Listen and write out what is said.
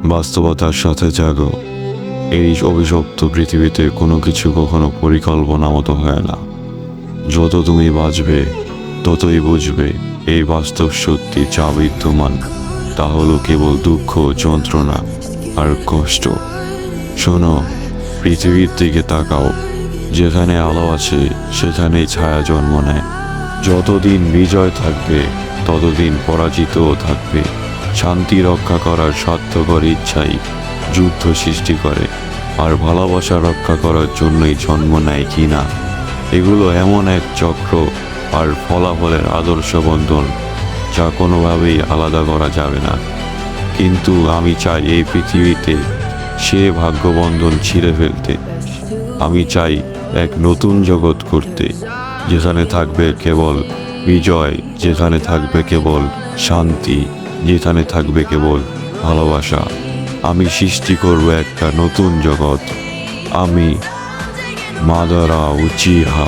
বাস্তবতার সাথে জাগো। এই অভিশপ্ত পৃথিবীতে কোনো কিছু কখনো পরিকল্পনা মতো হয় না। যত তুমি বাঁচবে ততই বুঝবে এই বাস্তব সত্যি যা বিদ্যমান তা হলো কেবল দুঃখ, যন্ত্রণা আর কষ্ট। শোনো, পৃথিবীর দিকে তাকাও। যেখানে আলো আছে সেখানেই ছায়া জন্ম নেয়। যতদিন বিজয় থাকবে ততদিন পরাজিতও থাকবে। শান্তি রক্ষা করার স্বার্থকর ইচ্ছাই যুদ্ধ সৃষ্টি করে, আর ভালোবাসা রক্ষা করার জন্যই জন্ম নেয় কিনা। এগুলো এমন এক চক্র আর ফলাফলের আদর্শ বন্ধন যা কোনোভাবেই আলাদা করা যাবে না। কিন্তু আমি চাই এই পৃথিবীতে সে ভাগ্যবন্ধন ছিঁড়ে ফেলতে। আমি চাই এক নতুন জগৎ করতে, যেখানে থাকবে কেবল বিজয়, যেখানে থাকবে কেবল শান্তি, যেখানে থাকবে কেবল ভালোবাসা। আমি সৃষ্টি করব একটা নতুন জগৎ। আমি মাদারা উচিহা।